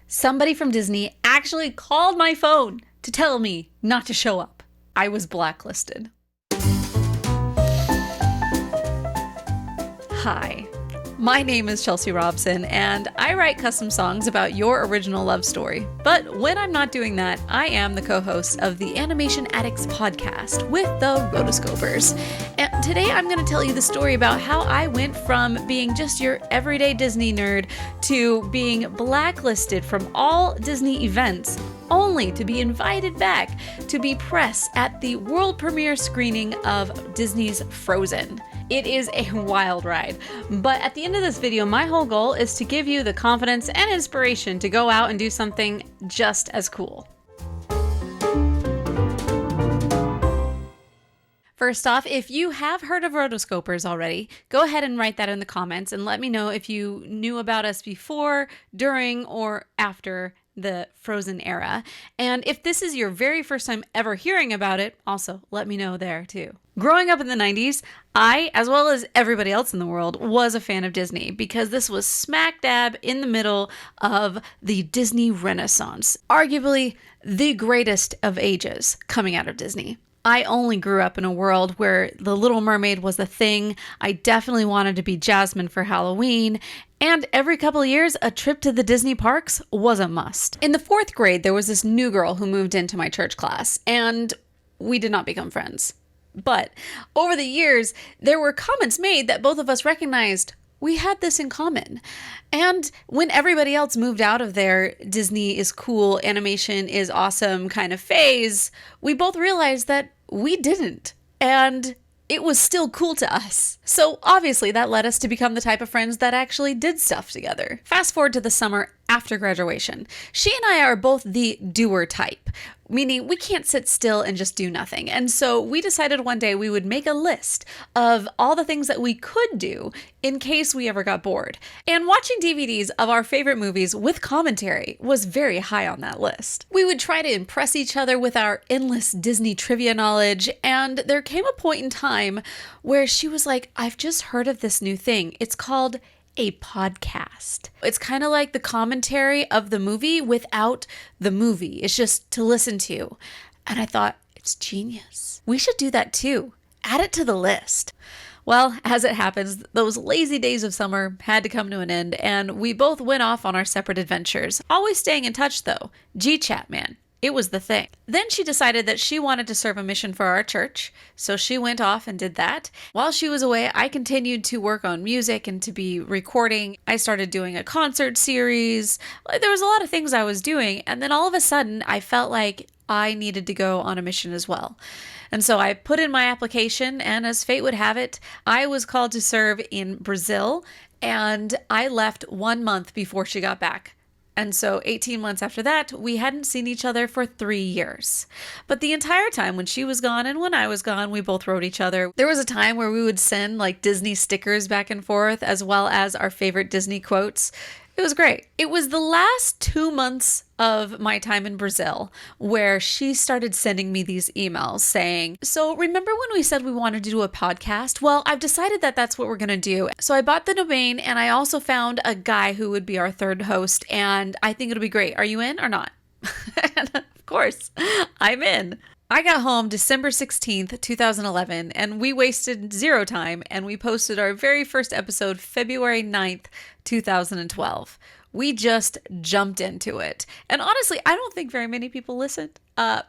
Somebody from Disney actually called my phone to tell me not to show up. I was blacklisted. Hi, my name is Chelsea Robson, and I write custom songs about your original love story. But when I'm not doing that, I am the co-host of the Animation Addicts Podcast with the Rotoscopers. And today I'm going to tell you the story about how I went from being just your everyday Disney nerd to being blacklisted from all Disney events, only to be invited back to be press at the world premiere screening of Disney's Frozen. It is a wild ride, but at the end of this video, my whole goal is to give you the confidence and inspiration to go out and do something just as cool. First off, if you have heard of Rotoscopers already, go ahead and write that in the comments and let me know if you knew about us before, during, or after the Frozen era. And if this is your very first time ever hearing about it, also let me know there too. Growing up in the 90s, I, as well as everybody else in the world, was a fan of Disney because this was smack dab in the middle of the Disney Renaissance, arguably the greatest of ages coming out of Disney. I only grew up in a world where The Little Mermaid was the thing. I definitely wanted to be Jasmine for Halloween. And every couple of years, a trip to the Disney parks was a must. In the 4th grade, there was this new girl who moved into my church class, and we did not become friends. But over the years, there were comments made that both of us recognized we had this in common. And when everybody else moved out of their Disney is cool, animation is awesome kind of phase, we both realized that we didn't. And it was still cool to us. So obviously that led us to become the type of friends that actually did stuff together. Fast forward to the summer after graduation. She and I are both the doer type, meaning we can't sit still and just do nothing. And so we decided one day we would make a list of all the things that we could do in case we ever got bored. And watching DVDs of our favorite movies with commentary was very high on that list. We would try to impress each other with our endless Disney trivia knowledge, and there came a point in time where she was like, I've just heard of this new thing. It's called a podcast. It's kind of like the commentary of the movie without the movie. It's just to listen to. And I thought, it's genius. We should do that too. Add it to the list. Well, as it happens, those lazy days of summer had to come to an end, and we both went off on our separate adventures. Always staying in touch though. G-Chat, man. It was the thing. Then she decided that she wanted to serve a mission for our church, so she went off and did that. While she was away, I continued to work on music and to be recording. I started doing a concert series. There was a lot of things I was doing, and then all of a sudden, I felt like I needed to go on a mission as well. And so I put in my application, and as fate would have it, I was called to serve in Brazil, and I left 1 month before she got back. And so 18 months after that, we hadn't seen each other for 3 years. But the entire time when she was gone and when I was gone, we both wrote each other. There was a time where we would send like Disney stickers back and forth, as well as our favorite Disney quotes. It was great. It was the last 2 months of my time in Brazil where she started sending me these emails saying, so remember when we said we wanted to do a podcast? Well, I've decided that that's what we're going to do. So I bought the domain, and I also found a guy who would be our third host, and I think it'll be great. Are you in or not? And of course, I'm in. I got home December 16th, 2011, and we wasted zero time, and we posted our very first episode February 9th, 2012. We just jumped into it. And honestly, I don't think very many people listened.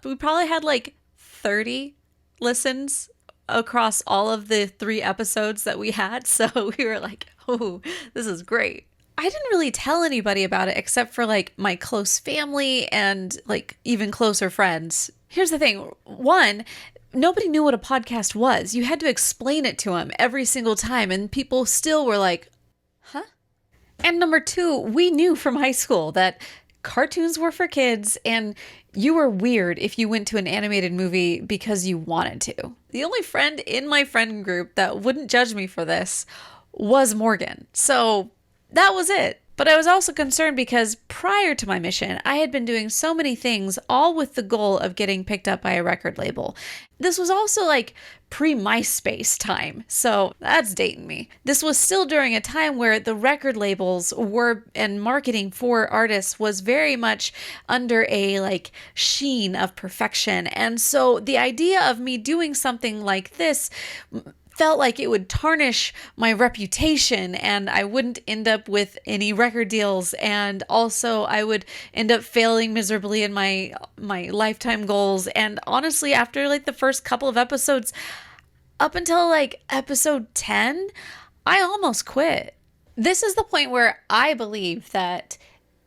We probably had like 30 listens across all of the 3 episodes that we had. So we were like, oh, this is great. I didn't really tell anybody about it except for like my close family and like even closer friends. Here's the thing. 1, nobody knew what a podcast was. You had to explain it to them every single time, and people still were like, huh? And number 2, we knew from high school that cartoons were for kids, and you were weird if you went to an animated movie because you wanted to. The only friend in my friend group that wouldn't judge me for this was Morgan. So that was it. But I was also concerned because prior to my mission, I had been doing so many things, all with the goal of getting picked up by a record label. This was also like pre-MySpace time, so that's dating me. This was still during a time where the record labels were, and marketing for artists was very much under a like sheen of perfection. And so the idea of me doing something like this felt like it would tarnish my reputation, and I wouldn't end up with any record deals, and also I would end up failing miserably in my lifetime goals. And honestly, after like the first couple of episodes, up until like episode 10, I almost quit. This is the point where I believe that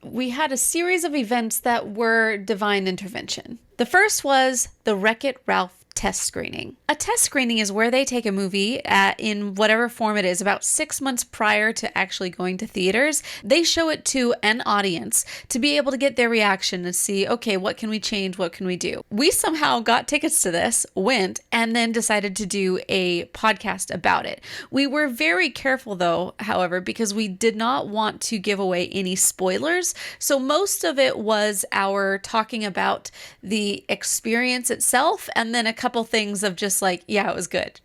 we had a series of events that were divine intervention. The first was the Wreck-It Ralph test screening. A test screening is where they take a movie in whatever form it is, about 6 months prior to actually going to theaters. They show it to an audience to be able to get their reaction and see, okay, what can we change? What can we do? We somehow got tickets to this, went, and then decided to do a podcast about it. We were very careful though, however, because we did not want to give away any spoilers. So most of it was our talking about the experience itself, and then a couple things of just like, yeah, it was good.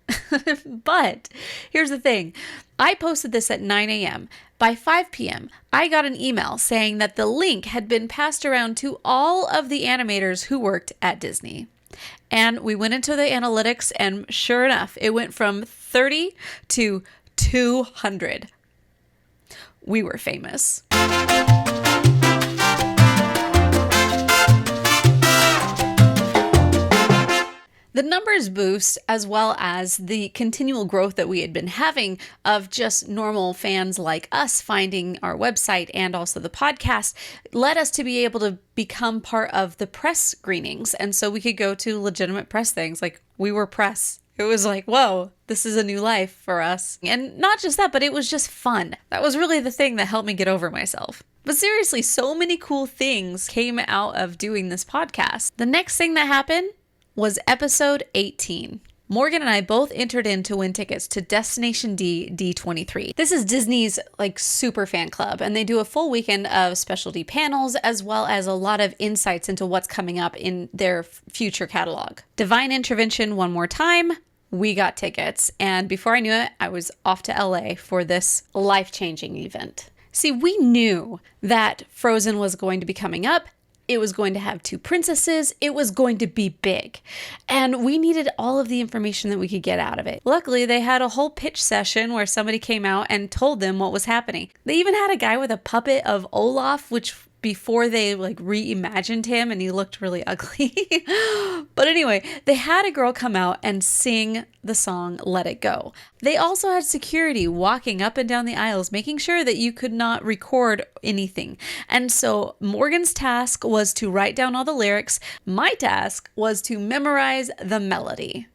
But here's the thing. I posted this at 9 a.m. By 5 p.m., I got an email saying that the link had been passed around to all of the animators who worked at Disney. And we went into the analytics, and sure enough, it went from 30 to 200. We were famous. The numbers boost, as well as the continual growth that we had been having of just normal fans like us finding our website and also the podcast, led us to be able to become part of the press screenings. And so we could go to legitimate press things, like we were press. It was like, whoa, this is a new life for us. And not just that, but it was just fun. That was really the thing that helped me get over myself. But seriously, so many cool things came out of doing this podcast. The next thing that happened was episode 18. Morgan and I both entered in to win tickets to Destination D D23. This is Disney's like super fan club, and they do a full weekend of specialty panels as well as a lot of insights into what's coming up in their future catalog. Divine intervention one more time. We got tickets, and before I knew it, I was off to LA for this life-changing event. See, we knew that Frozen was going to be coming up. It was going to have 2 princesses. It was going to be big. And we needed all of the information that we could get out of it. Luckily, they had a whole pitch session where somebody came out and told them what was happening. They even had a guy with a puppet of Olaf, which before they like reimagined him, and he looked really ugly. But anyway, they had a girl come out and sing the song Let It Go. They also had security walking up and down the aisles, making sure that you could not record anything. And so Morgan's task was to write down all the lyrics. My task was to memorize the melody.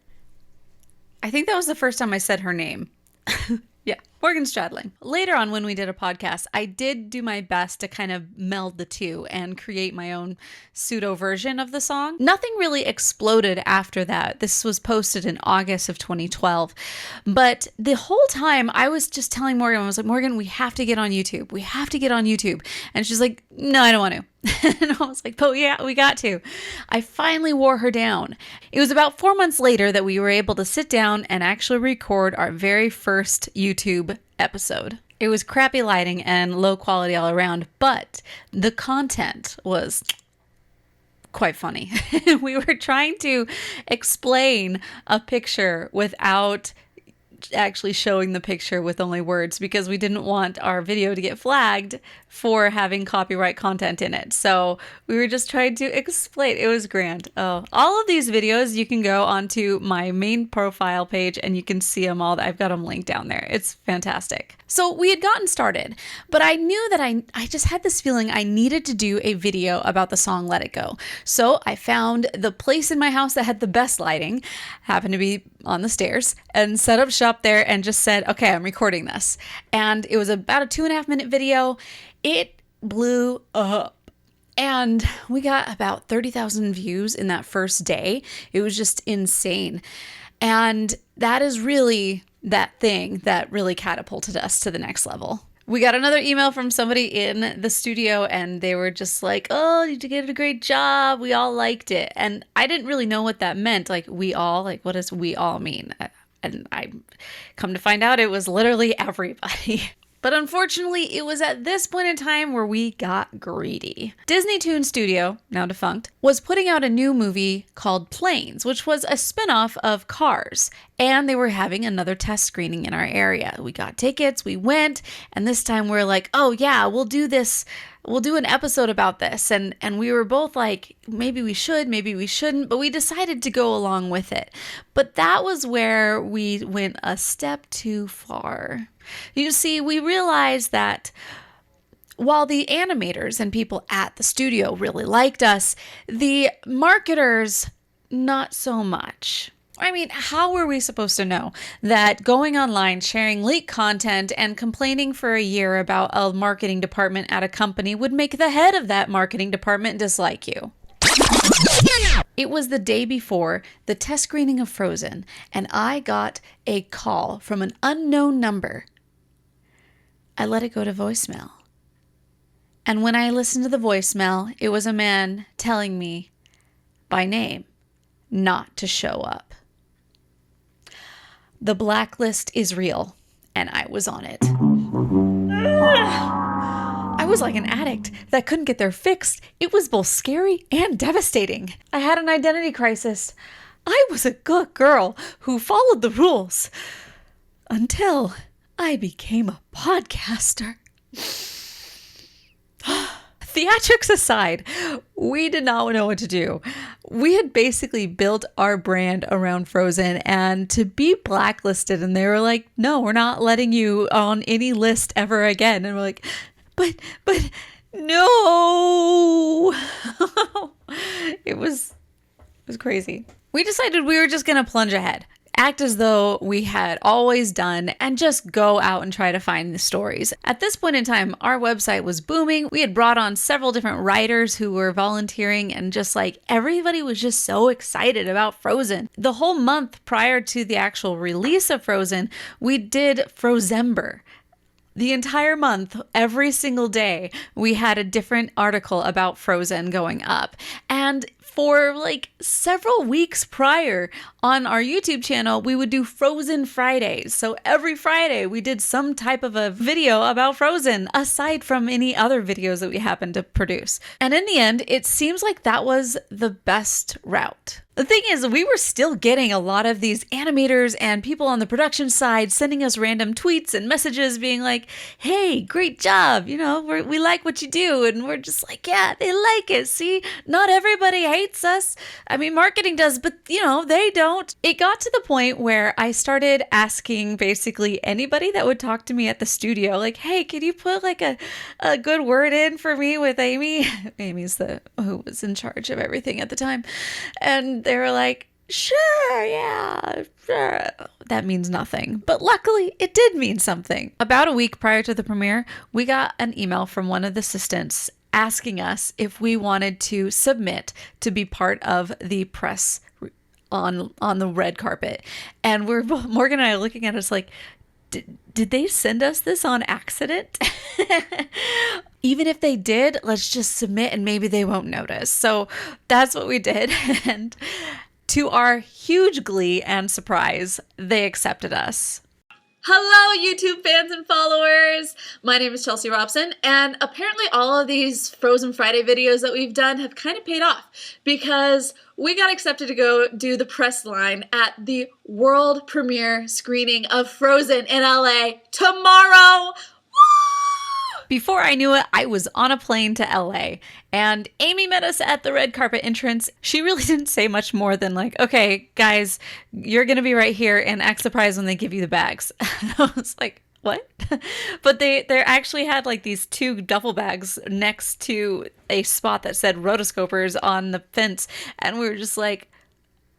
I think that was the first time I said her name. Yeah, Morgan Stradling. Later on when we did a podcast, I did do my best to kind of meld the two and create my own pseudo version of the song. Nothing really exploded after that. This was posted in August of 2012. But the whole time I was just telling Morgan, I was like, Morgan, we have to get on YouTube. We have to get on YouTube. And she's like, no, I don't want to. And I was like, oh yeah, we got to. I finally wore her down. It was about 4 months later that we were able to sit down and actually record our very first YouTube episode. It was crappy lighting and low quality all around, but the content was quite funny. We were trying to explain a picture without actually showing the picture with only words because we didn't want our video to get flagged for having copyright content in it. So we were just trying to explain. It was grand. Oh, all of these videos, you can go onto my main profile page and you can see them all. I've got them linked down there. It's fantastic. So we had gotten started, but I knew that I just had this feeling I needed to do a video about the song Let It Go. So I found the place in my house that had the best lighting, happened to be on the stairs, and set up shop there and just said, okay, I'm recording this. And it was about a 2.5 minute video. It blew up. And we got about 30,000 views in that first day. It was just insane. And that is really that thing that really catapulted us to the next level. We got another email from somebody in the studio and they were just like, oh, you did a great job. We all liked it. And I didn't really know what that meant. Like, we all, like, what does we all mean? And I come to find out it was literally everybody. But unfortunately, it was at this point in time where we got greedy. Disney Toon Studio, now defunct, was putting out a new movie called Planes, which was a spinoff of Cars. And they were having another test screening in our area. We got tickets, we went, and this time we're like, oh yeah, we'll do this. We'll do an episode about this. And we were both like, maybe we should, maybe we shouldn't, but we decided to go along with it. But that was where we went a step too far. You see, we realized that while the animators and people at the studio really liked us, the marketers, not so much. I mean, how were we supposed to know that going online, sharing leaked content, and complaining for a year about a marketing department at a company would make the head of that marketing department dislike you? It was the day before the test screening of Frozen, and I got a call from an unknown number. I let it go to voicemail. And when I listened to the voicemail, it was a man telling me by name not to show up. The blacklist is real, and I was on it. I was like an addict that couldn't get their fix. It was both scary and devastating. I had an identity crisis. I was a good girl who followed the rules until I became a podcaster. Theatrics aside, we did not know what to do. We had basically built our brand around Frozen, and to be blacklisted, and they were like, no, we're not letting you on any list ever again. And we're like, but no. It was crazy. We decided we were just going to plunge ahead. Act as though we had always done and just go out and try to find the stories. At this point in time, our website was booming. We had brought on several different writers who were volunteering, and just like everybody was just so excited about Frozen. The whole month prior to the actual release of Frozen, we did Frozember. The entire month, every single day, we had a different article about Frozen going up. And for like several weeks prior on our YouTube channel, we would do Frozen Fridays. So every Friday we did some type of a video about Frozen, aside from any other videos that we happened to produce. And in the end, it seems like that was the best route. The thing is, we were still getting a lot of these animators and people on the production side sending us random tweets and messages being like, hey, great job. You know, we like what you do. And we're just like, yeah, they like it. See, not everybody hates us. I mean, marketing does, but you know, they don't. It got to the point where I started asking basically anybody that would talk to me at the studio, like, hey, can you put like a good word in for me with Amy? Amy's who was in charge of everything at the time. And they were like, sure, yeah, sure. That means nothing. But luckily, it did mean something. About a week prior to the premiere, we got an email from one of the assistants asking us if we wanted to submit to be part of the press on the red carpet. And Morgan and I are looking at us like, did they send us this on accident? Even if they did, let's just submit and maybe they won't notice. So that's what we did. And to our huge glee and surprise, they accepted us. Hello, YouTube fans and followers. My name is Chelsea Robson, and apparently all of these Frozen Friday videos that we've done have kind of paid off because we got accepted to go do the press line at the world premiere screening of Frozen in LA tomorrow. Before I knew it, I was on a plane to LA, and Amy met us at the red carpet entrance. She really didn't say much more than like, okay, guys, you're going to be right here and act surprised when they give you the bags. I was like, what? But they actually had like these 2 duffel bags next to a spot that said Rotoscopers on the fence, and we were just like,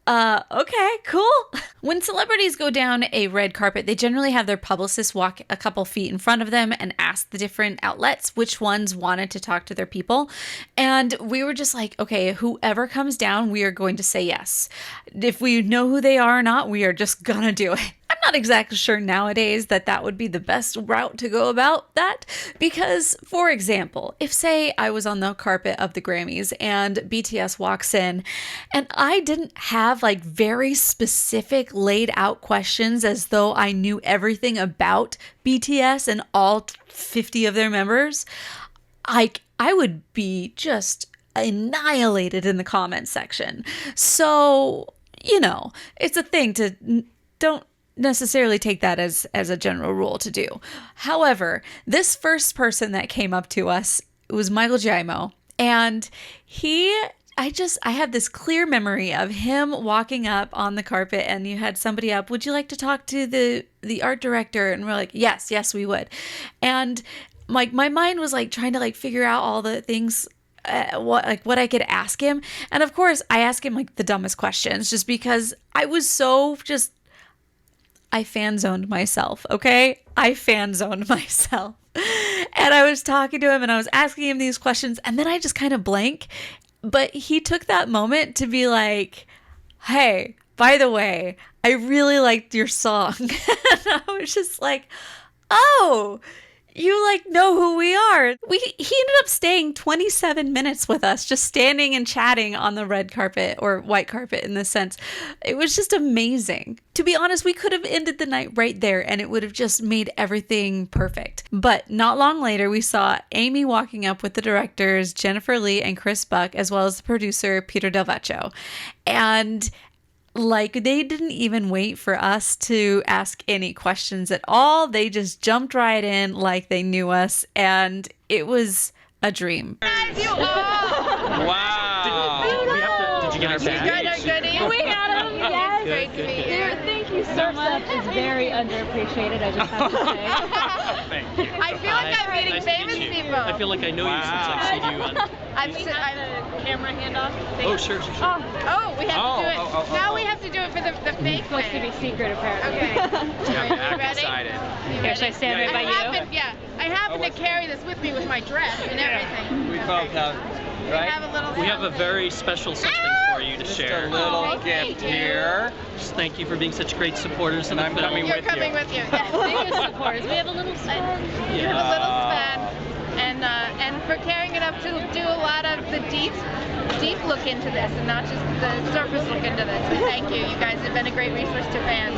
okay, cool. When celebrities go down a red carpet, they generally have their publicists walk a couple feet in front of them and ask the different outlets which ones wanted to talk to their people. And we were just like, okay, whoever comes down, we are going to say yes. If we know who they are or not, we are just gonna do it. I'm not exactly sure nowadays that would be the best route to go about that, because, for example, if say I was on the carpet of the Grammys and BTS walks in and I didn't have like very specific laid out questions as though I knew everything about BTS and all 50 of their members, I would be just annihilated in the comment section. So, it's a thing to don't necessarily take that as a general rule to do. However, this first person that came up to us was Michael Jaimo, and I have this clear memory of him walking up on the carpet, and you had somebody up, would you like to talk to the art director? And we're like, yes, we would. And like my mind was like trying to like figure out all the things what I could ask him. And of course I asked him like the dumbest questions just because I was so I fan zoned myself. Okay. I fan zoned myself and I was talking to him and I was asking him these questions and then I just kind of blank, but he took that moment to be like, hey, by the way, I really liked your song. And I was just like, oh, you like know who we are. He ended up staying 27 minutes with us, just standing and chatting on the red carpet or white carpet in this sense. It was just amazing. To be honest, we could have ended the night right there and it would have just made everything perfect. But not long later, we saw Amy walking up with the directors, Jennifer Lee and Chris Buck, as well as the producer, Peter Del Vecchio. And like, they didn't even wait for us to ask any questions at all. They just jumped right in like they knew us, and it was a dream. Wow. Did you get our badge? We had them, yes. Great to meet you. Thank you so much. It's very underappreciated, I just have to say. Thank you. I feel like I'm meeting Nice to famous meet you. people. I feel like I know you since I've seen you on... I'm Camera handoff. Oh, sure. Oh, we have to do it. Now we have to do it for the fake It's supposed to be thing. secret, apparently. Okay. Yeah, I'm ready? excited. Here, should I stand right by you? I happen to carry this with me with my dress and everything. We both have, We right? have a little. We have a very special something for you to Just share. a little Oh, thank gift you. here. Just thank you for being such great supporters of And the I'm film. coming You're with coming you. with you. Yes. Biggest supporters. We have a little stand. You have a little span, and for carrying it up to do a lot of the deep look into this, and not just the surface look into this. So thank you. You guys have been a great resource to fans.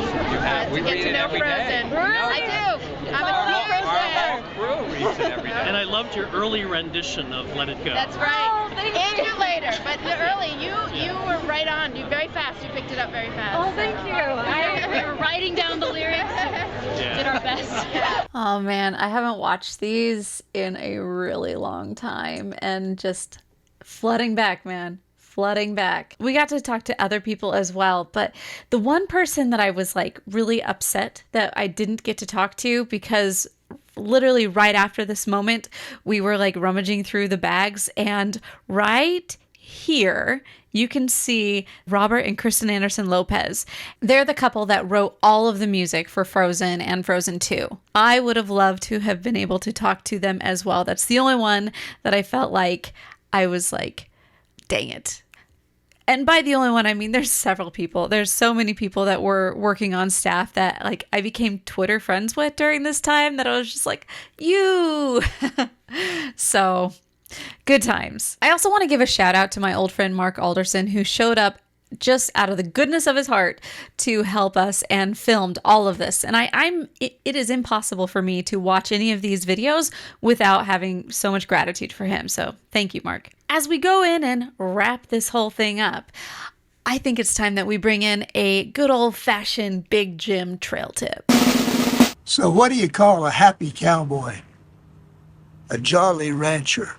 We to get read to it know every Frozen. day. I do. I'm a Frozen Our fan. whole crew reads it every And day. I loved your early rendition of Let It Go. That's right. Oh, thank And you. you later, but early, you were right on. You very fast. You picked it up very fast. Oh, thank you. We were writing down the lyrics. Yeah. Did our best. Oh man, I haven't watched these in a really long time and just flooding back, man. Flooding back. We got to talk to other people as well, but the one person that I was like really upset that I didn't get to talk to, because literally right after this moment, we were like rummaging through the bags, and right here you can see Robert and Kristen Anderson Lopez. They're the couple that wrote all of the music for Frozen and Frozen 2. I would have loved to have been able to talk to them as well. That's the only one that I felt like I was like, dang it. And by the only one, I mean, there's several people. There's so many people that were working on staff that like I became Twitter friends with during this time that I was just like, you. So good times. I also want to give a shout out to my old friend, Mark Alderson, who showed up just out of the goodness of his heart to help us and filmed all of this. And it is impossible for me to watch any of these videos without having so much gratitude for him. So thank you, Mark. As we go in and wrap this whole thing up, I think it's time that we bring in a good old-fashioned Big Jim trail tip. So what do you call a happy cowboy? A jolly rancher.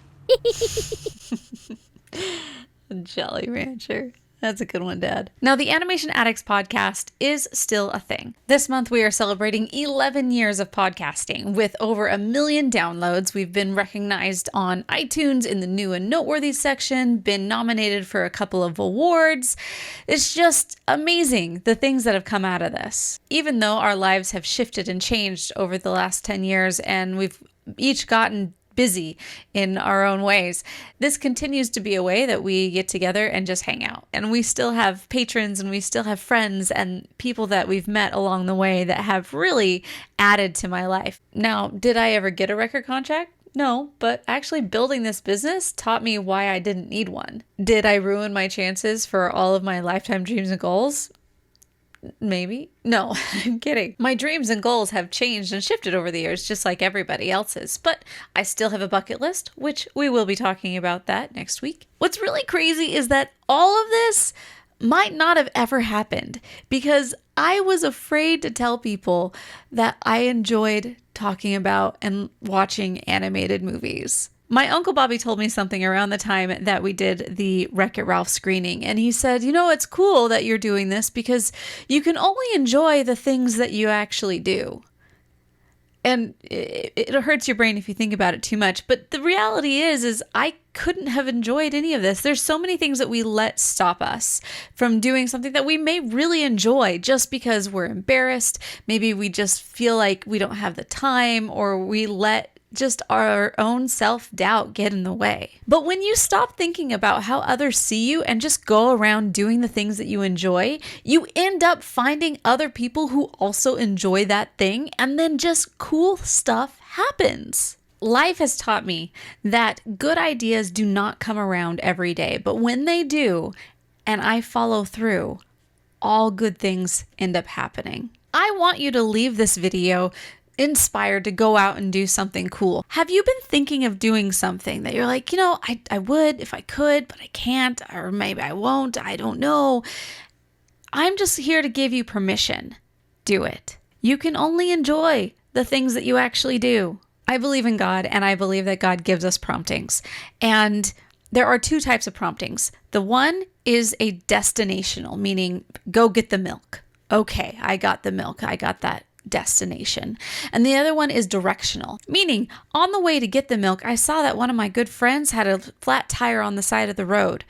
Jolly Rancher. That's a good one, Dad. Now, the Animation Addicts Podcast is still a thing. This month, we are celebrating 11 years of podcasting. With over 1 million downloads, we've been recognized on iTunes in the new and noteworthy section, been nominated for a couple of awards. It's just amazing, the things that have come out of this. Even though our lives have shifted and changed over the last 10 years, and we've each gotten busy in our own ways. This continues to be a way that we get together and just hang out. And we still have patrons and we still have friends and people that we've met along the way that have really added to my life. Now, did I ever get a record contract? No, but actually building this business taught me why I didn't need one. Did I ruin my chances for all of my lifetime dreams and goals? Maybe. No, I'm kidding. My dreams and goals have changed and shifted over the years, just like everybody else's, but I still have a bucket list, which we will be talking about that next week. What's really crazy is that all of this might not have ever happened because I was afraid to tell people that I enjoyed talking about and watching animated movies. My Uncle Bobby told me something around the time that we did the Wreck-It Ralph screening, and he said, you know, it's cool that you're doing this because you can only enjoy the things that you actually do. And it hurts your brain if you think about it too much. But the reality is I couldn't have enjoyed any of this. There's so many things that we let stop us from doing something that we may really enjoy just because we're embarrassed. Maybe we just feel like we don't have the time, or we let just our own self-doubt get in the way. But when you stop thinking about how others see you and just go around doing the things that you enjoy, you end up finding other people who also enjoy that thing, and then just cool stuff happens. Life has taught me that good ideas do not come around every day, but when they do, and I follow through, all good things end up happening. I want you to leave this video inspired to go out and do something cool. Have you been thinking of doing something that you're like, you know, I would if I could, but I can't, or maybe I won't, I don't know. I'm just here to give you permission. Do it. You can only enjoy the things that you actually do. I believe in God, and I believe that God gives us promptings. And there are two types of promptings. The one is a destinational, meaning go get the milk. Okay, I got the milk. I got that destination. And the other one is directional, meaning on the way to get the milk, I saw that one of my good friends had a flat tire on the side of the road.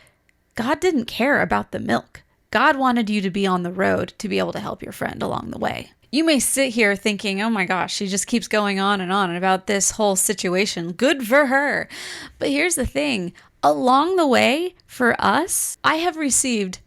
God didn't care about the milk. God wanted you to be on the road to be able to help your friend along the way. You may sit here thinking, oh my gosh, she just keeps going on and about this whole situation. Good for her. But here's the thing. Along the way, for us, I have received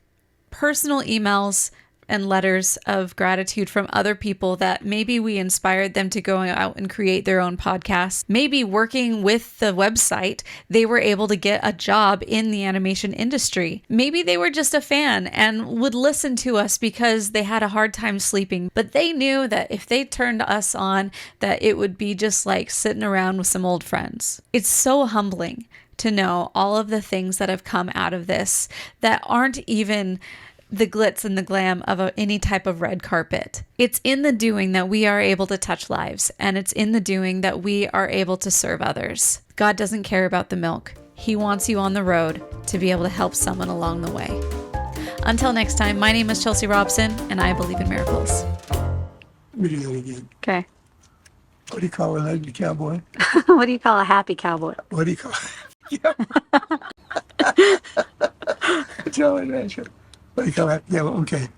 personal emails and letters of gratitude from other people that maybe we inspired them to go out and create their own podcast. Maybe working with the website, they were able to get a job in the animation industry. Maybe they were just a fan and would listen to us because they had a hard time sleeping, but they knew that if they turned us on, that it would be just like sitting around with some old friends. It's so humbling to know all of the things that have come out of this that aren't even the glitz and the glam of any type of red carpet. It's in the doing that we are able to touch lives, and it's in the doing that we are able to serve others. God doesn't care about the milk. He wants you on the road to be able to help someone along the way. Until next time, my name is Chelsea Robson, and I believe in miracles. Let me do that again. Okay. What do you call a lazy cowboy? What do you call a happy cowboy? What do you call Jolly Rancher. What do you call that? Yeah, well, okay.